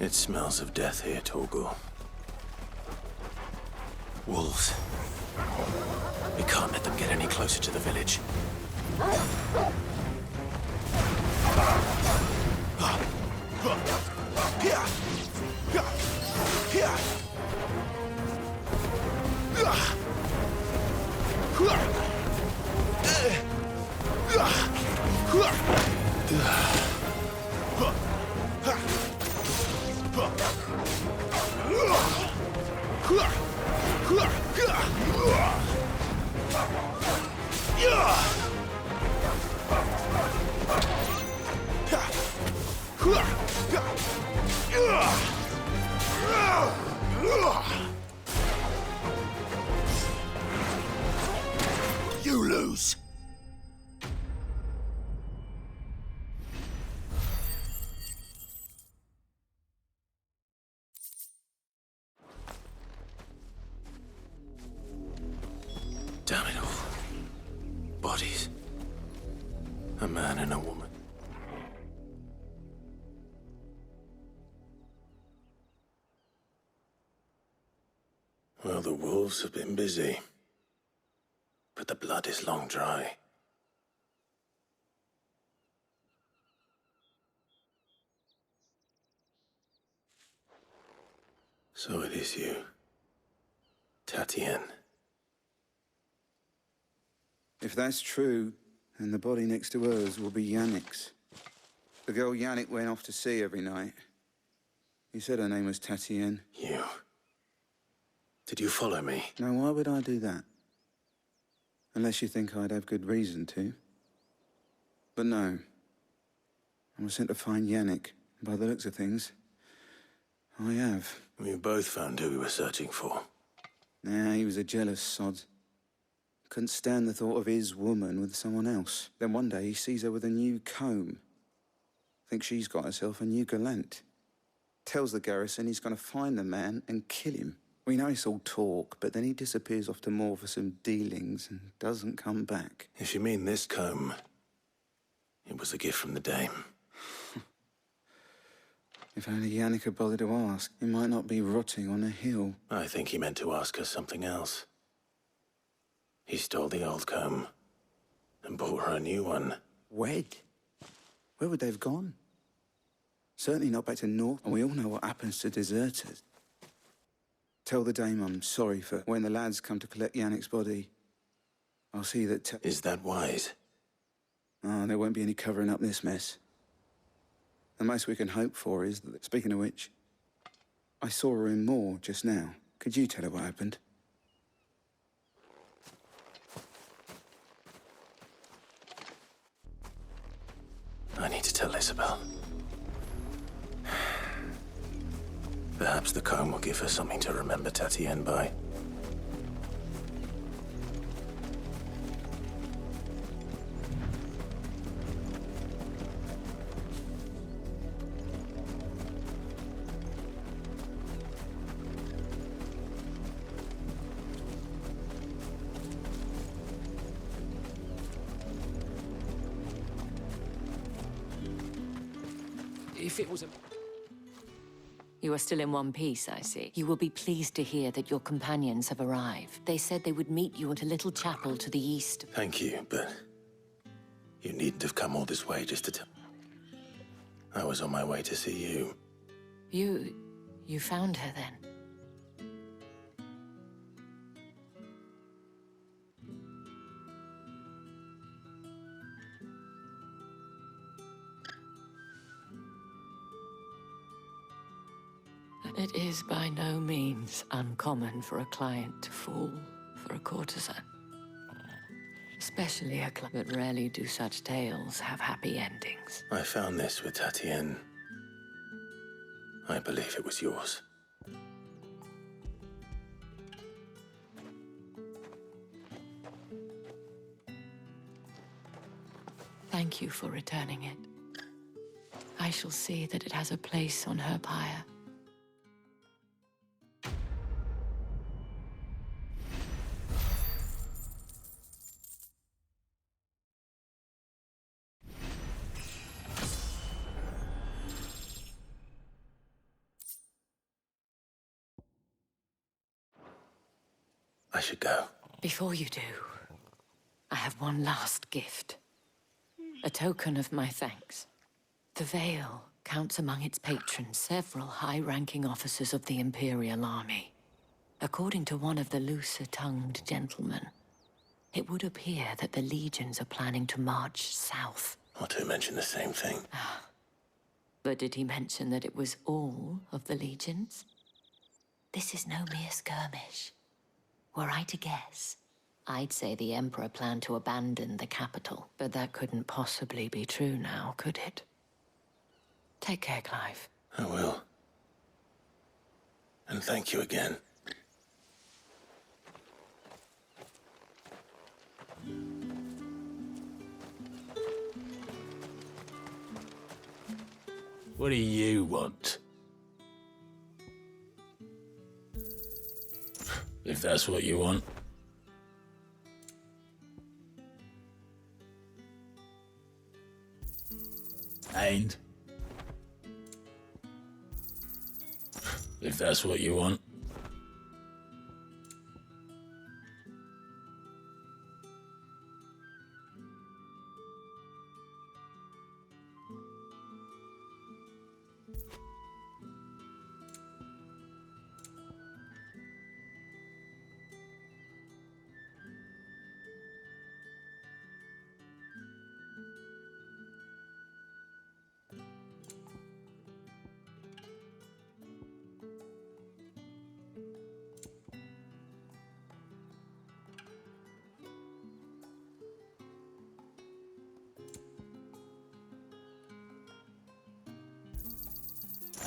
It smells of death here, Torgor. Wolves. We can't let them get any closer to the village. You lose. Damn it all. Bodies. A man and a woman. Well, the wolves have been busy. But the blood is long dry. So it is you, Tatienne. If that's true, then the body next to hers will be Yannick's. The girl Yannick went off to see every night. He said her name was Tatienne. You. Did you follow me? Now, why would I do that? Unless you think I'd have good reason to. But no. I was sent to find Yannick. By the looks of things, I have. We both found who we were searching for. Nah, he was a jealous sod. Couldn't stand the thought of his woman with someone else. Then one day he sees her with a new comb. Thinks she's got herself a new gallant. Tells the garrison he's going to find the man and kill him. We know it's all talk, but then he disappears off to Moor for some dealings and doesn't come back. If you mean this comb, it was a gift from the dame. If only Yannick had bothered to ask, he might not be rotting on a hill. I think he meant to ask her something else. He stole the old comb and bought her a new one. Wed? Where would they have gone? Certainly not back to North, and we all know what happens to deserters. Tell the dame I'm sorry for when the lads come to collect Yannick's body. I'll see that... Is that wise? Oh, there won't be any covering up this mess. The most we can hope for is that... Speaking of which, I saw her in Moor just now. Could you tell her what happened? I need to tell Isabel. Perhaps the comb will give her something to remember Tatienne by. If it was a... You are still in one piece, I see. You will be pleased to hear that your companions have arrived. They said they would meet you at a little chapel to the east. Thank you, but you needn't have come all this way just to tell. I was on my way to see you. You found her then? It is by no means uncommon for a client to fall for a courtesan. Especially a client, but rarely do such tales have happy endings. I found this with Tatienne. I believe it was yours. Thank you for returning it. I shall see that it has a place on her pyre. I should go. Before you do, I have one last gift. A token of my thanks. The Vale counts among its patrons several high-ranking officers of the Imperial Army. According to one of the looser-tongued gentlemen, it would appear that the legions are planning to march south. Or to mention the same thing. But did he mention that it was all of the legions? This is no mere skirmish. Were I to guess, I'd say the Emperor planned to abandon the capital. But that couldn't possibly be true now, could it? Take care, Clive. I will. And thank you again. What do you want? If that's what you want. And? If that's what you want.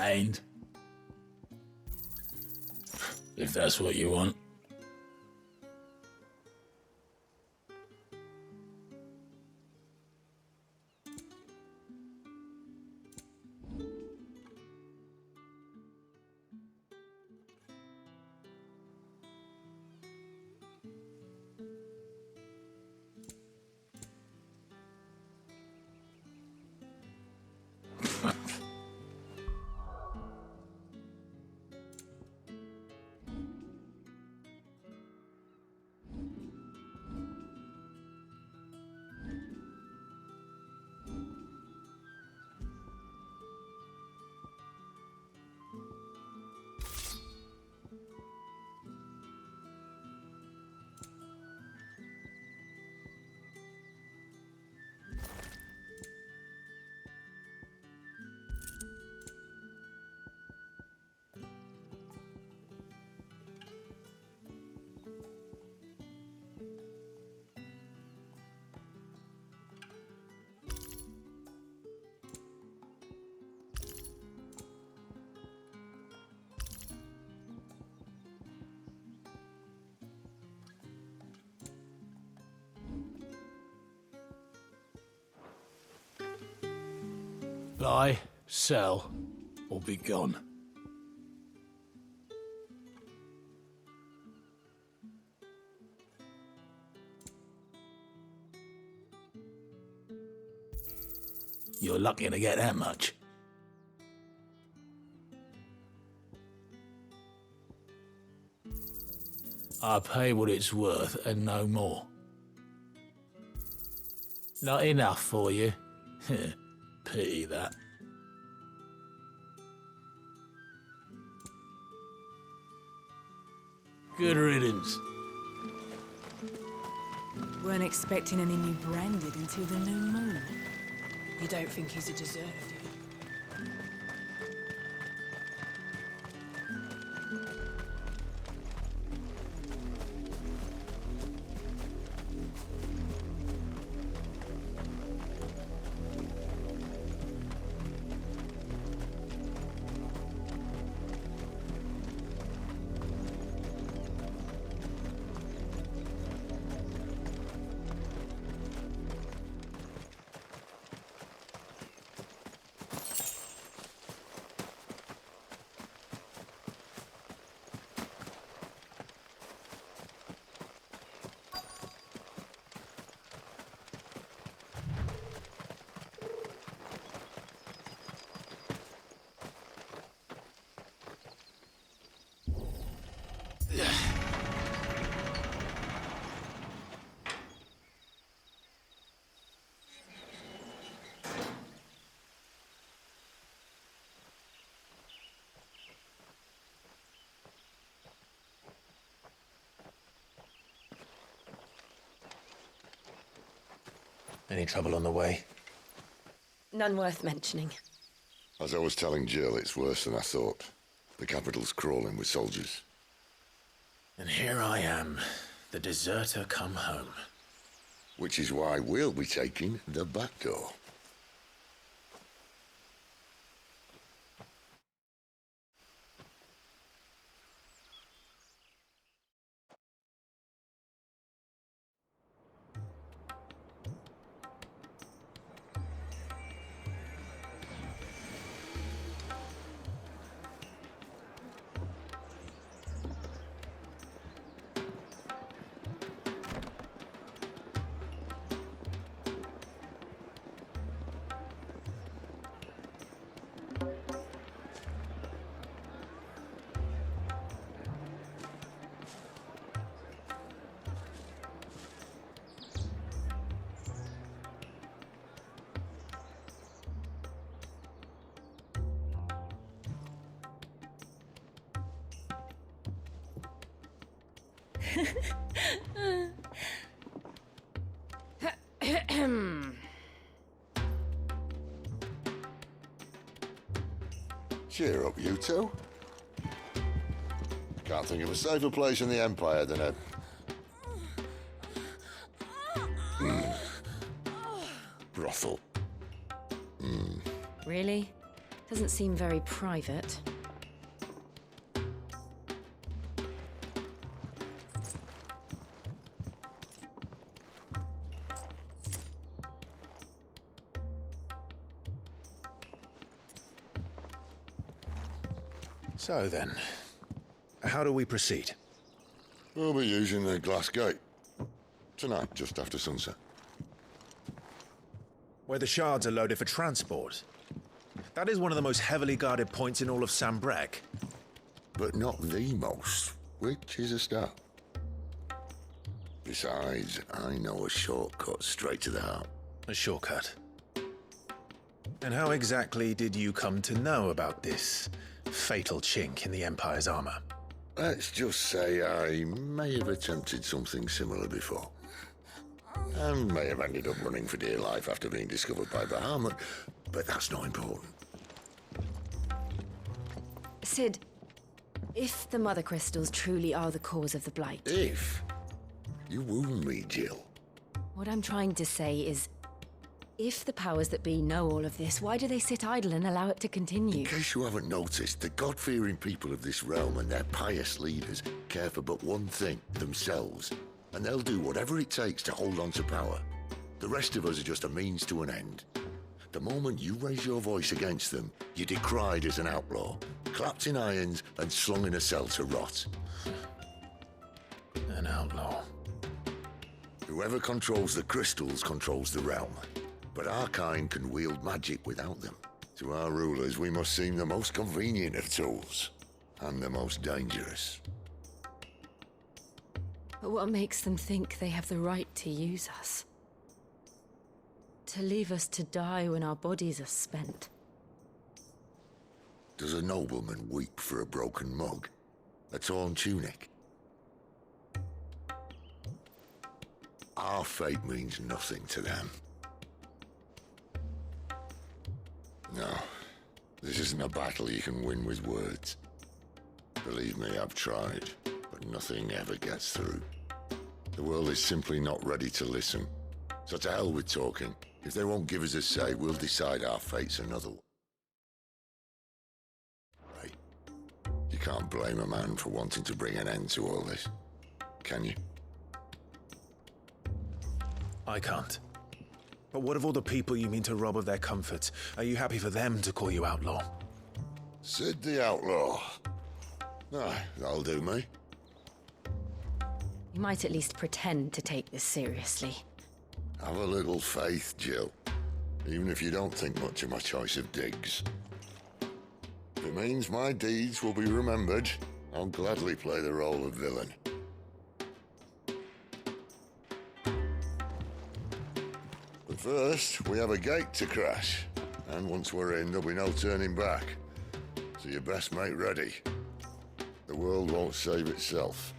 And? If that's what you want. Buy, sell, or be gone. You're lucky to get that much. I pay what it's worth and no more. Not enough for you? Pity that. Good riddance. Weren't expecting any new branded until the new moon. You don't think he's a deserter, do you? Any trouble on the way? None worth mentioning. As I was telling Jill, it's worse than I thought. The capital's crawling with soldiers. And here I am, the deserter come home. Which is why we'll be taking the back door. Cheer up, you two. Can't think of a safer place in the Empire than a... brothel. Really? Doesn't seem very private. So then, how do we proceed? We'll be using the glass gate. Tonight, just after sunset. Where the shards are loaded for transport. That is one of the most heavily guarded points in all of Sambrek. But not the most, which is a start. Besides, I know a shortcut straight to the heart. A shortcut. And how exactly did you come to know about this fatal chink in the Empire's armor? Let's just say I may have attempted something similar before. And may have ended up running for dear life after being discovered by Bahamut, but that's not important. Sid, if the Mother Crystals truly are the cause of the Blight... If? You wound me, Jill. What I'm trying to say is, if the powers that be know all of this, why do they sit idle and allow it to continue? In case you haven't noticed, the God-fearing people of this realm and their pious leaders care for but one thing, themselves. And they'll do whatever it takes to hold on to power. The rest of us are just a means to an end. The moment you raise your voice against them, you're decried as an outlaw, clapped in irons and slung in a cell to rot. An outlaw. Whoever controls the crystals controls the realm. But our kind can wield magic without them. To our rulers, we must seem the most convenient of tools. And the most dangerous. But what makes them think they have the right to use us? To leave us to die when our bodies are spent? Does a nobleman weep for a broken mug? A torn tunic? Our fate means nothing to them. No, this isn't a battle you can win with words. Believe me, I've tried, but nothing ever gets through. The world is simply not ready to listen. So to hell with talking. If they won't give us a say, we'll decide our fate's another one. Right. You can't blame a man for wanting to bring an end to all this, can you? I can't. But what of all the people you mean to rob of their comforts? Are you happy for them to call you outlaw? Sid the Outlaw. Aye, that'll do me. You might at least pretend to take this seriously. Have a little faith, Jill. Even if you don't think much of my choice of digs. If it means my deeds will be remembered, I'll gladly play the role of villain. But first, we have a gate to crash. And once we're in, there'll be no turning back. So you best make ready. The world won't save itself.